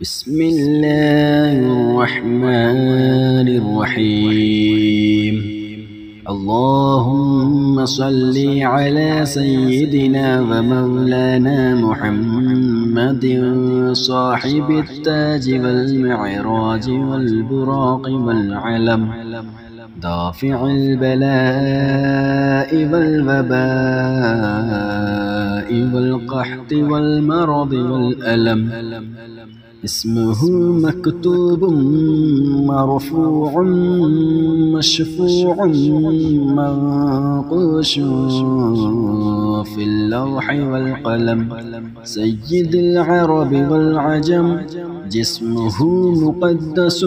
بسم الله الرحمن الرحيم. اللهم صل على سيدنا ومولانا محمد صاحب التاج والمعراج والبراق والعلم، دافع البلاء والوباء والقحط والمرض والألم. اسمه مكتوب مرفوع مشفوع منقوش في اللوح والقلم. سيد العرب والعجم، جسمه مقدس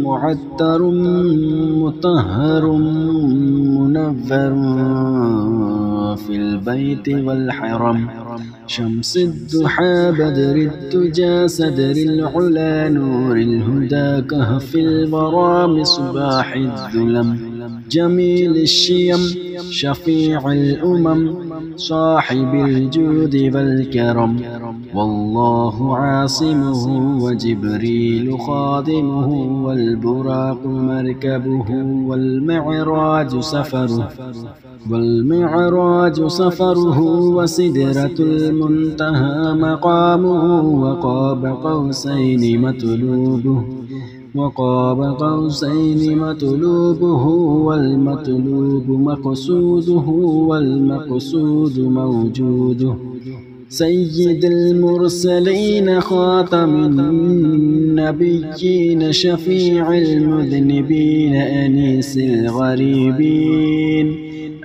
معطر مطهر منور في البيت والحرم. شمس الضحى بدر الدجى صدر العلا نور الهدى كهف الورى مصباح الظلم. جميل الشيم شفيع الأمم صاحب الجود والكرم. والله عاصمه وجبريل خادمه والبراق مركبه والمعراج سفره وسدرة المنتهى مقامه. وقاب قوسين مطلوبه والمطلوب مقصوده والمقصود موجوده. سيد المرسلين خاتم النبيين شفيع المذنبين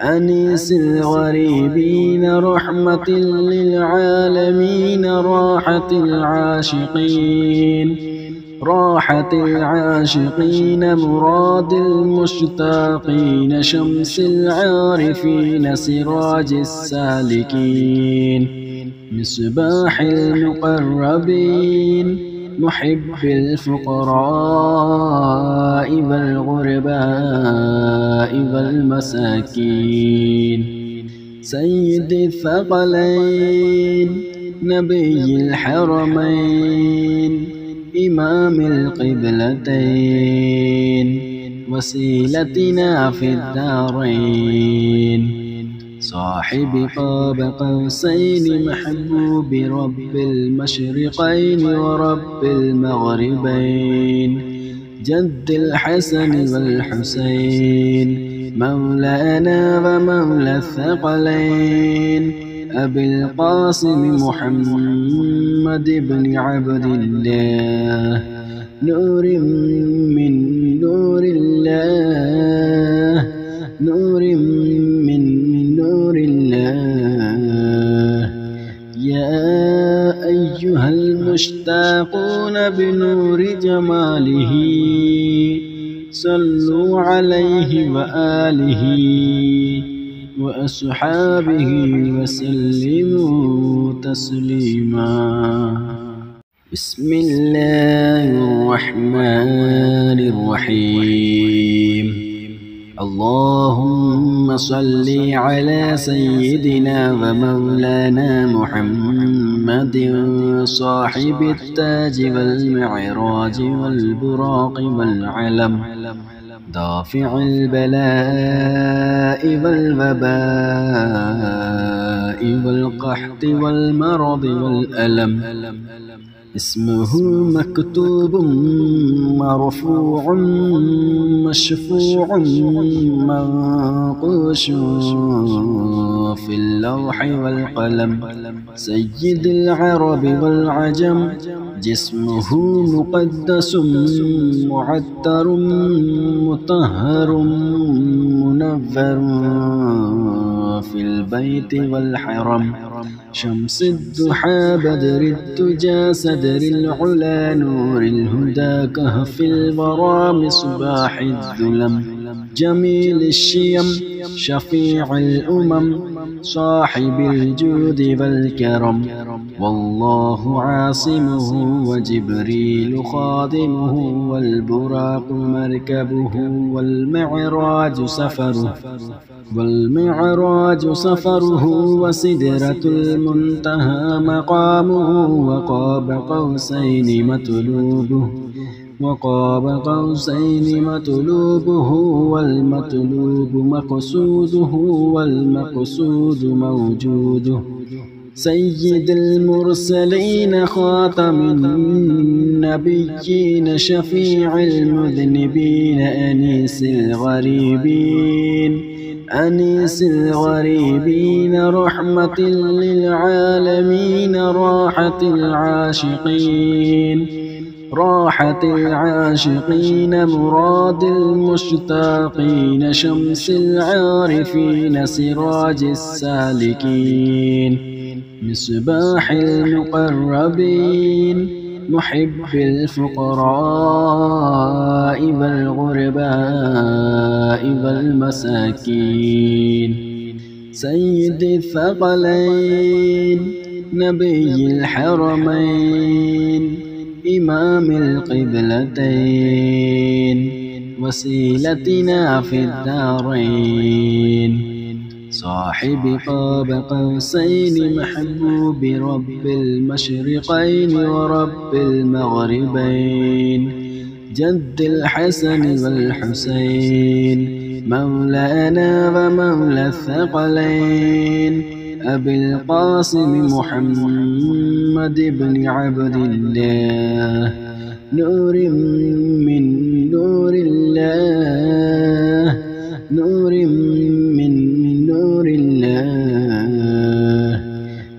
أنيس الغريبين رحمة للعالمين راحة العاشقين مراد المشتاقين. شمس العارفين سراج السالكين مصباح المقربين محب الفقراء والغرباء والمساكين. سيد الثقلين نبي الحرمين إمام القبلتين وسيلتنا في الدارين. صاحب قاب قوسين محبوب رب المشرقين ورب المغربين. جد الحسن والحسين مولانا ومولى الثقلين. أبي القاسم محمد بن عبد الله نور من نور الله يا أيها المشتاقون بنور جماله صلوا عليه وآله وأصحابه وسلموا تسليما. بسم الله الرحمن الرحيم. اللهم صل على سيدنا ومولانا محمد صاحب التاج والمعراج والبراق والعلم، دافع البلاء والوباء والقحط والمرض والألم. اسمه مكتوب مرفوع مشفوع منقوش في اللوح والقلم. سيد العرب والعجم، جسمه مقدس معطر مطهر منور في البيت والحرم. شمس الضحى بدر الدجى صدر العلا نور الهدى كهف الورى مصباح الظلم. جميل الشيم شفيع الأمم صاحب الجود والكرم والله عاصمه وجبريل خادمه والبراق مركبه والمعراج سفره وسدرة المنتهى مقامه وقاب قوسين مطلوبه والمطلوب مقصوده والمقصود موجوده سيد المرسلين خاتم النبيين شفيع المذنبين أنيس الغريبين رحمة للعالمين راحة العاشقين مراد المشتاقين شمس العارفين سراج السالكين مصباح المقربين محب الفقراء والغرباء والمساكين سيد الثقلين نبي الحرمين إمام القبلتين وسيلتنا في الدارين صاحب قاب قوسين محبوب رب المشرقين ورب المغربين جد الحسن والحسين مولانا ومولى الثقلين أبي القاسم محمد بن عبد الله نور من نور الله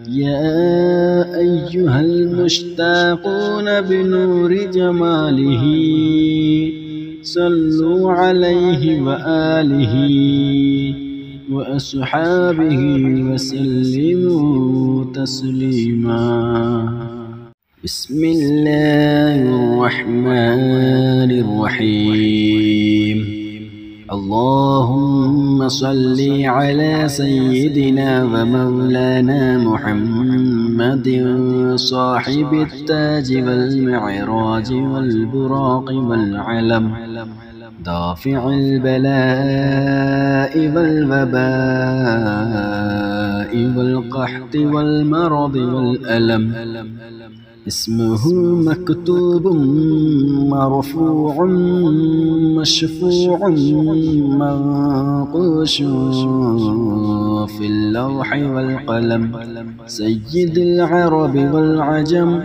يا أيها المشتاقون بنور جماله صلوا عليه وآله وأصحابه وسلموا تسليما بسم الله الرحمن الرحيم اللهم صل على سيدنا ومولانا محمد صاحب التاج والمعراج والبراق والعلم دافع البلاء والوباء والقحط والمرض والألم اسمه مكتوب مرفوع مشفوع منقوش في اللوح والقلم سيد العرب والعجم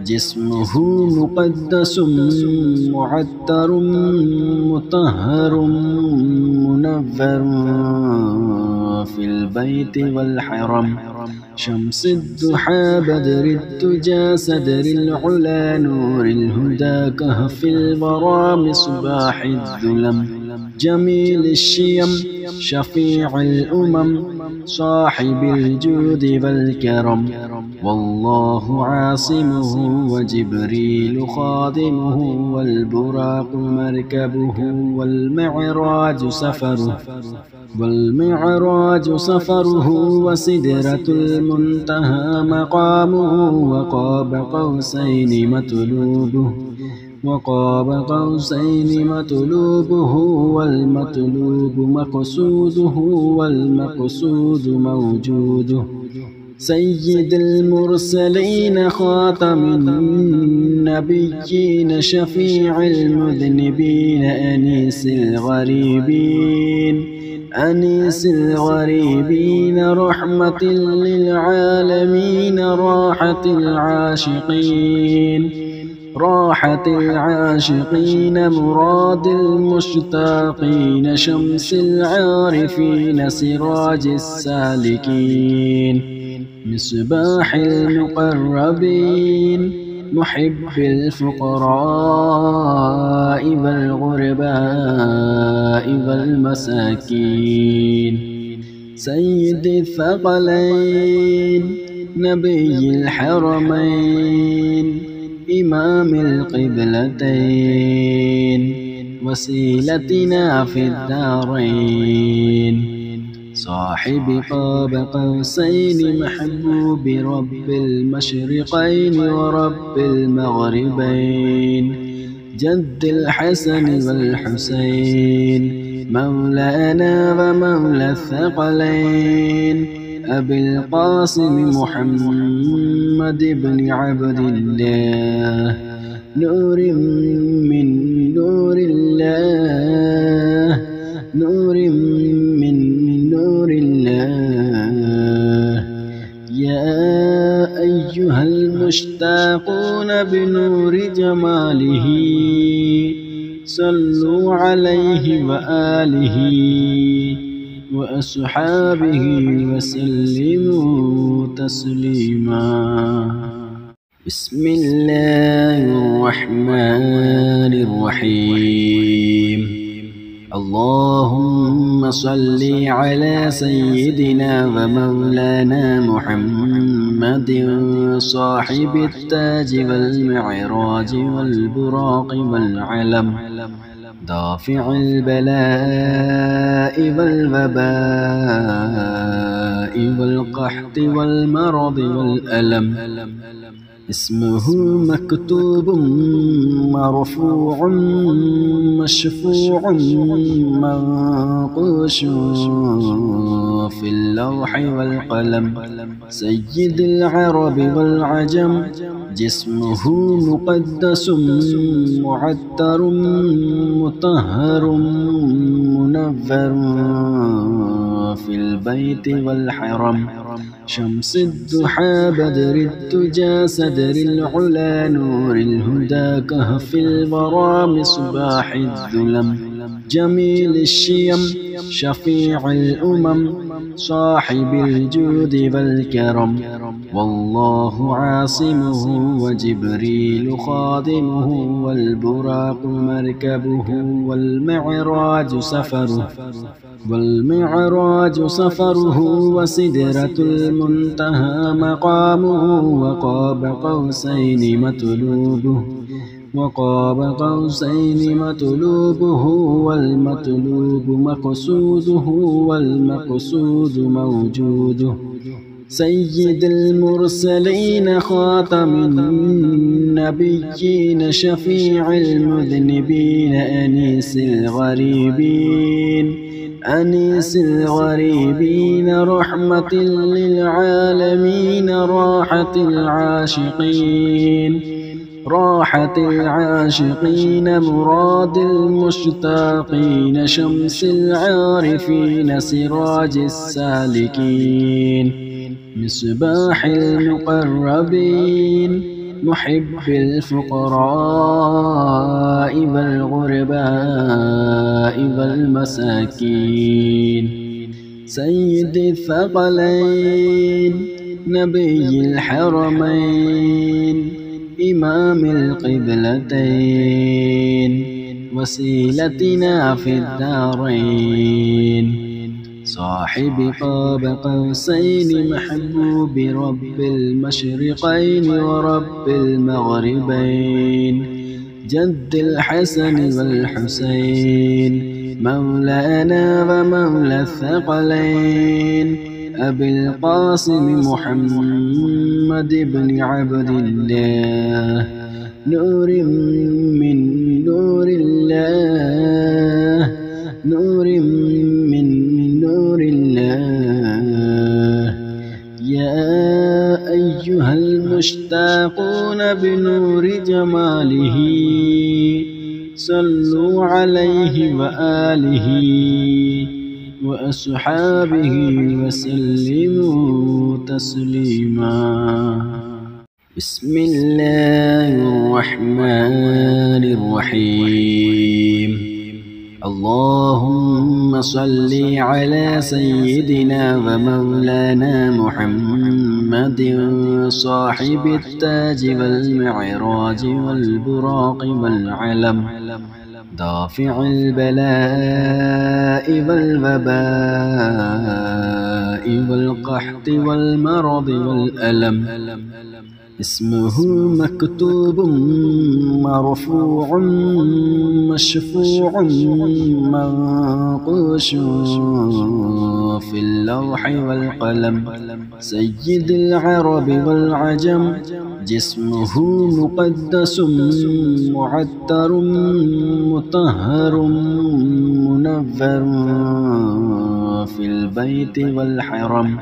جسمه مقدس معطر مطهر منور في البيت والحرم شمس الضحى بدر الدجى صدر العلا نور الهدى كهف الورى مصباح الظلم جميل الشيم شفيع الأمم صاحب الجود والكرم والله عاصمه وجبريل خادمه والبراق مركبه والمعراج سفره وسدرة المنتهى مقامه وقاب قوسين مطلوبه والمطلوب مقصوده والمقصود موجوده سيد المرسلين خاتم النبيين شفيع المذنبين أنيس الغريبين رحمة للعالمين راحة العاشقين مراد المشتاقين شمس العارفين سراج السالكين مصباح المقربين محب الفقراء والغرباء والمساكين سيد الثقلين نبي الحرمين إمام القبلتين وسيلتنا في الدارين صاحب قاب قوسين محبوب رب المشرقين ورب المغربين جد الحسن والحسين مولانا ومولى الثقلين أبي القاسم محمد بن عبد الله نور من نور الله نور من نور الله يا أيها المشتاقون بنور جماله صلوا عليه وآله وأصحابه وسلموا تسليما بسم الله الرحمن الرحيم اللهم صل على سيدنا ومولانا محمد صاحب التاج والمعراج والبراق والعلم دافع البلاء والوباء والقحط والمرض والألم اسمه مكتوب مرفوع مشفوع منقوش في اللوح والقلم سيد العرب والعجم جسمه مقدس معطر مطهر منور في البيت والحرم شمس الضحى بدر الدجى صدر العلا نور الهدى كهف الورى مصباح الظلم جميل الشيم شفيع الأمم صاحب الجود والكرم والله عاصمه وجبريل خادمه والبراق مركبه والمعراج سفره وسدرة المنتهى مقامه وقاب قوسين مطلوبه والمطلوب مقصوده والمقصود موجوده سيد المرسلين خاتم النبيين شفيع المذنبين أنيس الغريبين رحمة للعالمين راحة العاشقين مراد المشتاقين شمس العارفين سراج السالكين مصباح المقربين محب الفقراء والغرباء والمساكين سيد الثقلين نبي الحرمين إمام القبلتين وسيلتنا في الدارين صاحب قاب قوسين محبوب رب المشرقين ورب المغربين جد الحسن والحسين مولانا ومولى الثقلين أبي القاسم محمد بن عبد الله نور من نور الله نور من نور الله يا أيها المشتاقون بنور جماله صلوا عليه وآله وأصحابه وسلموا تسليما بسم الله الرحمن الرحيم اللهم صل على سيدنا ومولانا محمد صاحب التاج والمعراج والبراق والعلم دافع البلاء والوباء والقحط والمرض والألم اسمه مكتوب مرفوع مشفوع منقوش في اللوح والقلم سيد العرب والعجم جسمه مقدس معطر مطهر منور في البيت والحرم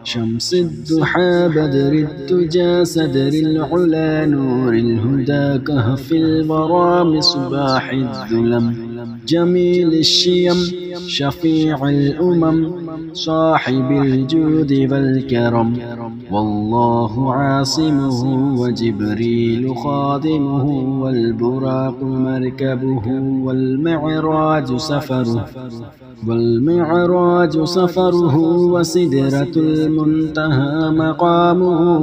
شمس الضحى بدر الدجى صدر العلا نور الهدى كهف الورى مصباح الظلم جميل الشيم شفيع الأمم صاحب الجود والكرم والله عاصمه وجبريل خادمه والبراق مركبه والمعراج سفره وسدرة المنتهى مقامه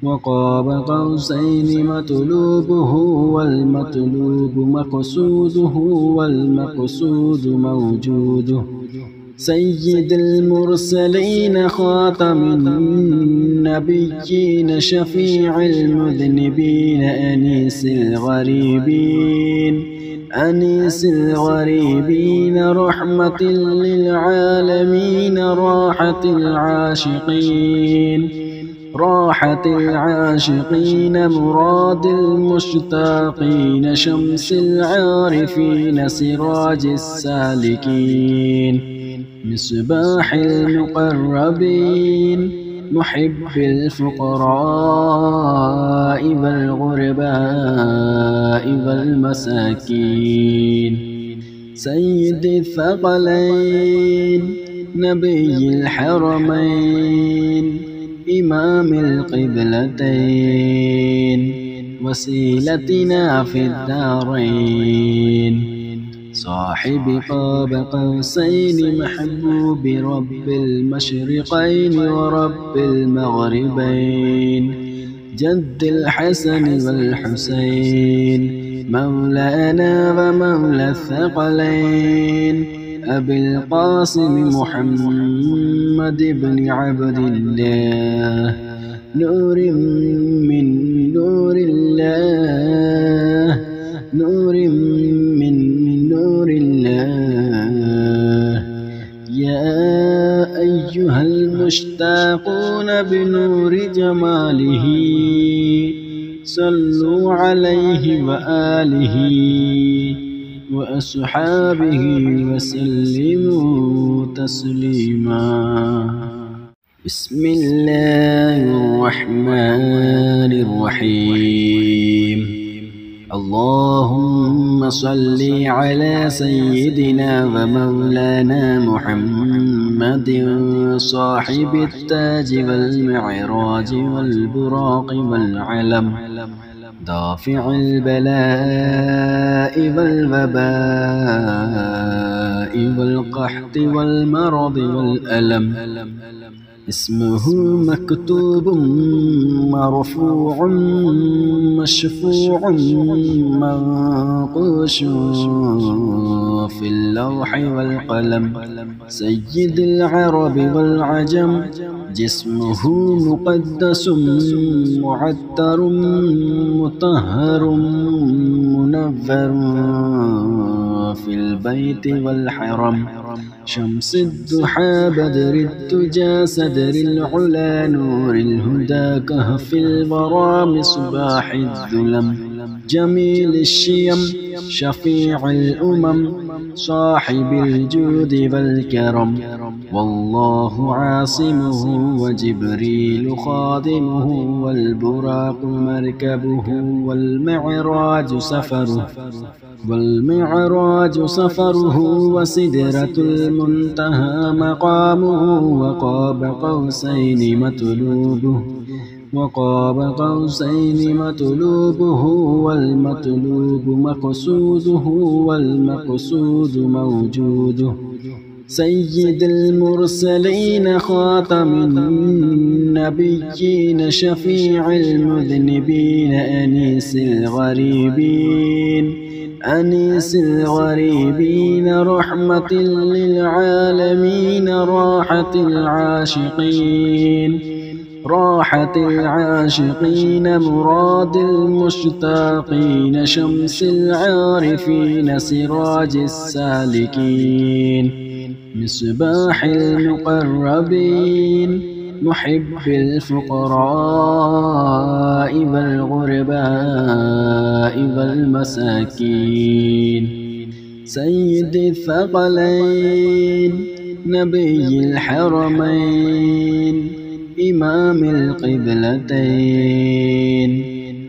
وقاب قوسين مطلوبه والمطلوب مقصوده والمقصود موجوده سيد المرسلين خاتم النبيين شفيع المذنبين أنيس الغريبين رحمة للعالمين راحة العاشقين مراد المشتاقين شمس العارفين سراج السالكين مصباح المقربين محب الفقراء والغرباء والمساكين سيد الثقلين نبي الحرمين إمام القبلتين وسيلتنا في الدارين صاحب قاب قوسين محبوب رب المشرقين ورب المغربين جد الحسن والحسين مولانا ومولى الثقلين أبي القاسم محمد بن عبد الله نور من نور الله يا أيها المشتاقون بنور جماله صلوا عليه وآله وأصحابه وسلموا تسليما بسم الله الرحمن الرحيم اللهم صل على سيدنا ومولانا محمد صاحب التاج والمعراج والبراق والعلم دافع البلاء والوباء والقحط والمرض والألم اسمه مكتوب مرفوع مشفوع منقوش في اللوح والقلم سيد العرب والعجم جسمه مقدس معطر مطهر منور في البيت والحرم شمس الضحى بدر الدجى صدر العلا نور الهدى كهف الورى مصباح الظلم جميل الشيم شفيع الأمم صاحب الجود والكرم والله عاصمه وجبريل خادمه والبراق مركبه والمعراج سفره وسدرة المنتهى مقامه وقاب قوسين مطلوبه والمطلوب مقصوده والمقصود موجوده سيد المرسلين خاتم النبيين شفيع المذنبين أنيس الغريبين أنيس الغريبين رحمة للعالمين راحة العاشقين مراد المشتاقين شمس العارفين سراج السالكين مصباح المقربين محب الفقراء والغرباء والمساكين سيد الثقلين نبي الحرمين إمام القبلتين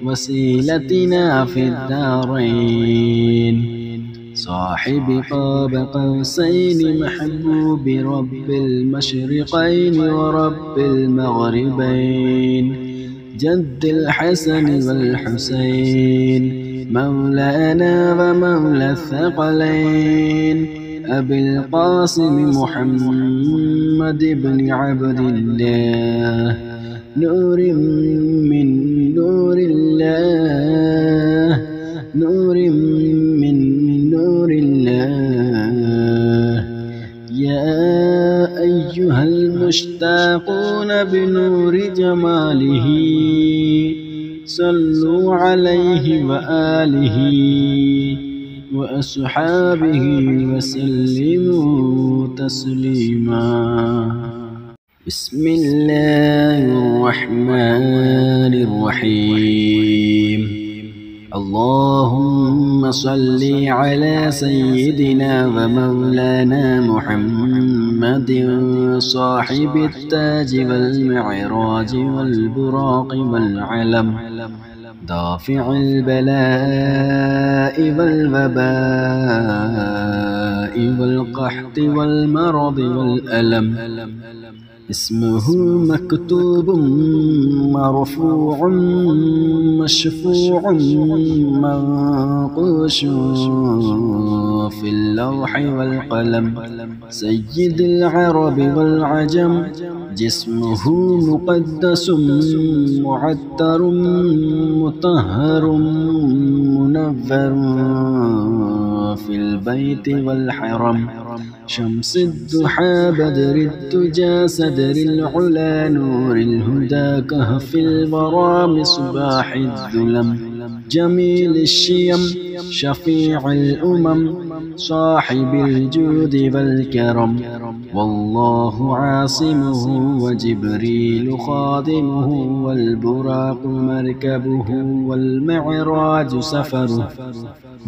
وسيلتنا في الدارين صاحب قاب قوسين محبوب رب المشرقين ورب المغربين جد الحسن والحسين مولانا ومولى الثقلين أبي القاسم محمد بن عبد الله نور من نور الله نور من نور الله يا أيها المشتاقون بنور جماله صلوا عليه وآله وأصحابه وسلموا تسليما بسم الله الرحمن الرحيم اللهم صل على سيدنا ومولانا محمد صاحب التاج والمعراج والبراق والعلم دافع البلاء والوباء والقحط والمرض والألم اسمه مكتوب مرفوع مشفوع منقوش في اللوح والقلم سيد العرب والعجم جسمه مقدس معطر مطهر منور في البيت والحرم شمس الضحى بدر الدجى صدر العلا نور الهدى كهف الورى مصباح الظلم جميل الشيم شفيع الأمم صاحب الجود والكرم والله عاصمه وجبريل خادمه والبراق مركبه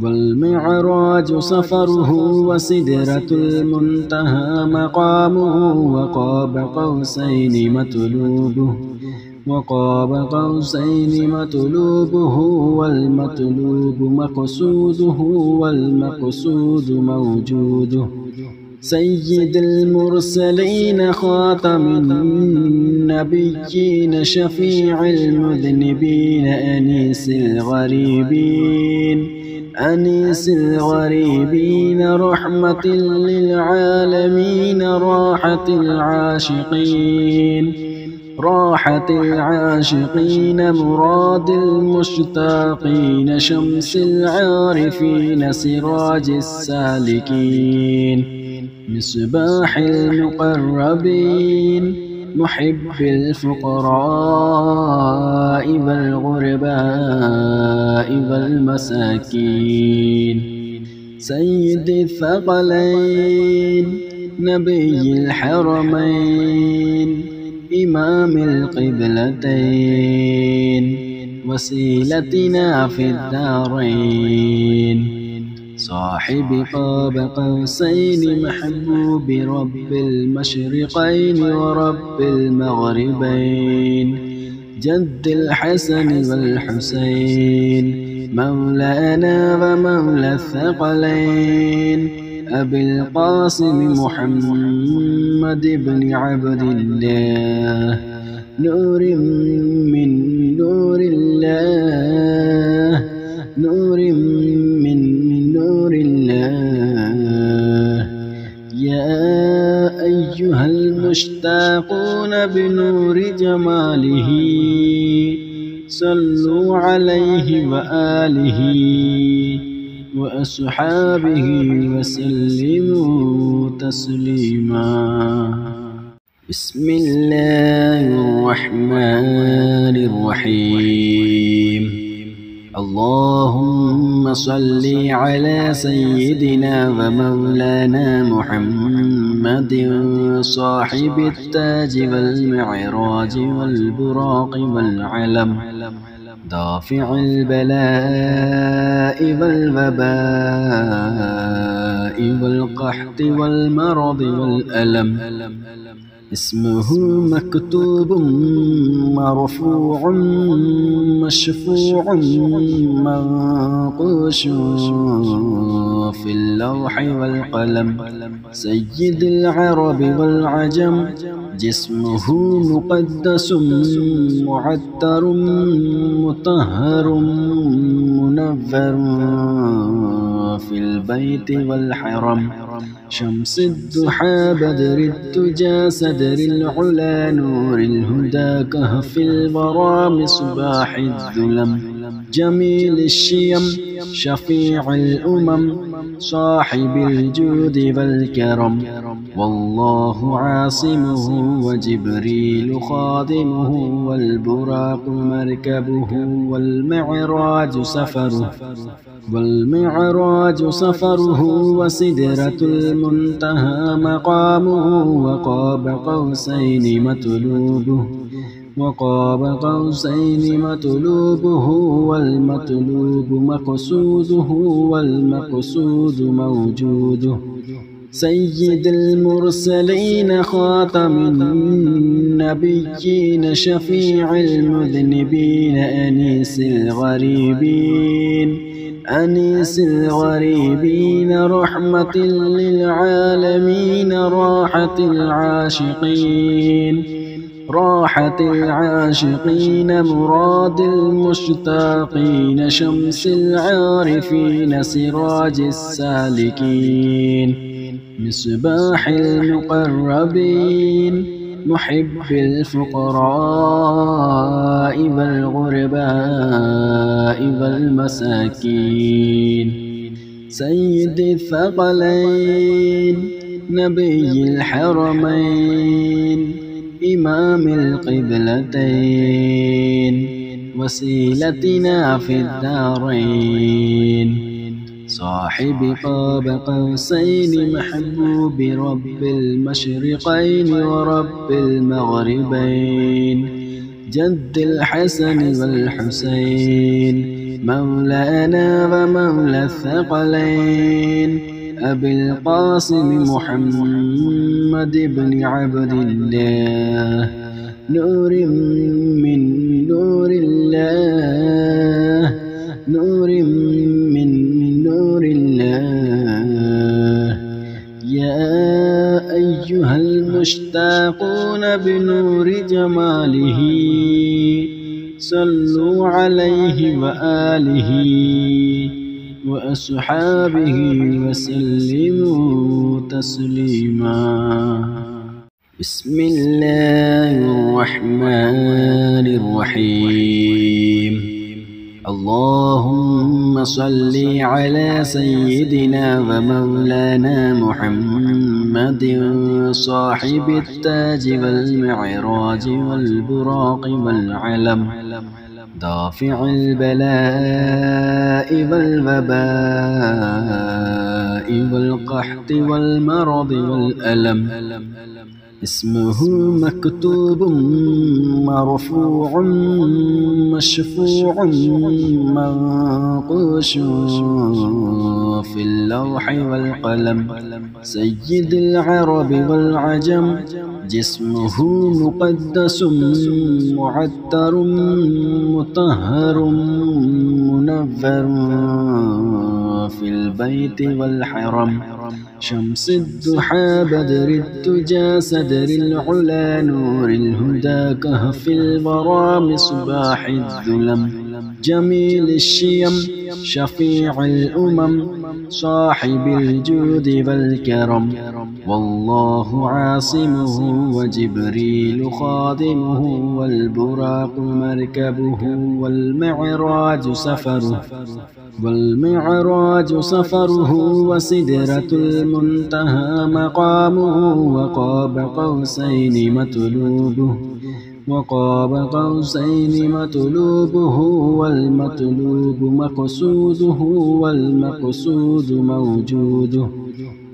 والمعراج سفره وسدرة المنتهى مقامه وقاب قوسين مطلوبه والمطلوب مقصوده والمقصود موجوده سيد المرسلين خاتم النبيين شفيع المذنبين أنيس الغريبين رحمة للعالمين راحة العاشقين مراد المشتاقين شمس العارفين سراج السالكين مصباح المقربين محب الفقراء والغرباء والمساكين سيد الثقلين نبي الحرمين إمام القبلتين وسيلتنا في الدارين صاحب قاب قوسين محبوب رب المشرقين ورب المغربين جد الحسن والحسين مولانا ومولى الثقلين أبي القاسم محمد بن عبد الله نور من نور الله نور من نور الله يا أيها المشتاقون بنور جماله صلوا عليه وآله وأصحابه وسلموا تسليما. بسم الله الرحمن الرحيم. اللهم صل على سيدنا ومولانا محمد صاحب التاج والمعراج والبراق والعلم، دافع البلاء والوباء والقحط والمرض والألم، اسمه مكتوب مرفوع مشفوع منقوش في اللوح والقلم، سيد العرب والعجم، جسمه مقدس معتر مطهر منور في البيت والحرم، شمس الضحى بدر الدجى صدر العلا نور الهدى كهف الورى مصباح الظلم، جميل الشيم شفيع الأمم صاحب الجود والكرم، والله عاصمه وجبريل خادمه والبراق مركبه والمعراج سفره وسدرة المنتهى مقامه، وقاب قوسين مطلوبه والمطلوب مقصوده والمقصود موجوده، سيد المرسلين خاتم النبيين شفيع المذنبين أنيس الغريبين رحمة للعالمين راحة العاشقين مراد المشتاقين، شمس العارفين سراج السالكين، مصباح المقربين، محب الفقراء والغرباء والمساكين، سيد الثقلين نبي الحرمين إمام القبلتين، وسيلتنا في الدارين، صاحب قاب قوسين محبوب رب المشرقين ورب المغربين، جد الحسن والحسين مولانا ومولى الثقلين، أبي القاسم محمد بن عبد الله، نور من نور الله، نور من نور الله، يا أيها المشتاقون بنور جماله، صلوا عليه وآله وأصحابه وسلموا تسليما. بسم الله الرحمن الرحيم. اللهم صل على سيدنا ومولانا محمد صاحب التاج والمعراج والبراق والعلم، دافع البلاء والوباء والقحط والمرض والألم، اسمه مكتوب مرفوع مشفوع منقوش في اللوح والقلم، سيد العرب والعجم، جسمه مقدس معتر مطهر منور في البيت والحرم، شمس الضحى بدر الدجى صدر العلا نور الهدى كهف الورى مصباح الظلم جميل الشيم شفيع الأمم صاحب الجود والكرم والله عاصمه وجبريل خادمه والبراق مركبه والمعراج سفره وسدرة المنتهى مقامه وقاب قوسين مطلوبه والمطلوب مقصوده والمقصود موجوده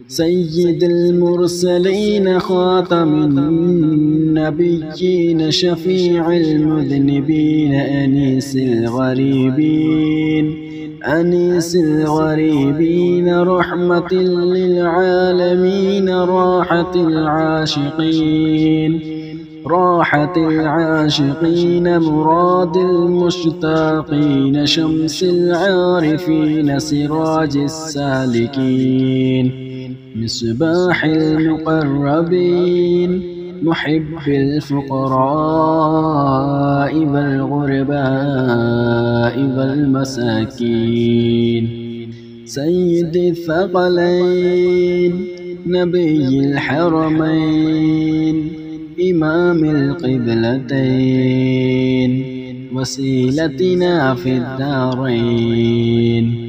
سيد المرسلين خاتم النبيين شفيع المذنبين أنيس الغريبين رحمة للعالمين راحة العاشقين مراد المشتاقين شمس العارفين سراج السالكين مصباح المقربين محب الفقراء والغرباء والمساكين سيد الثقلين نبي الحرمين إمام القبلتين وسيلتنا في الدارين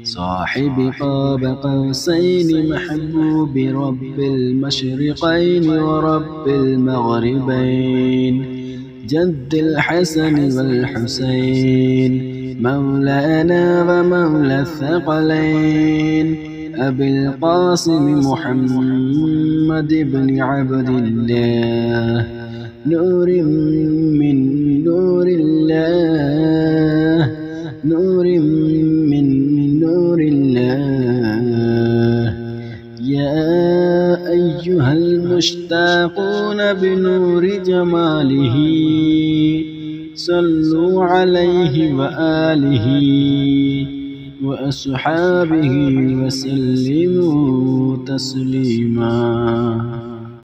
صاحب قاب قوسين محبوب رب المشرقين ورب المغربين جد الحسن والحسين مولانا ومولى الثقلين أبي القاسم محمد بن عبد الله نور من نور الله يا أيها المشتاقون بنور جماله صلوا عليه وآله وأصحابه وسلموا تسليما.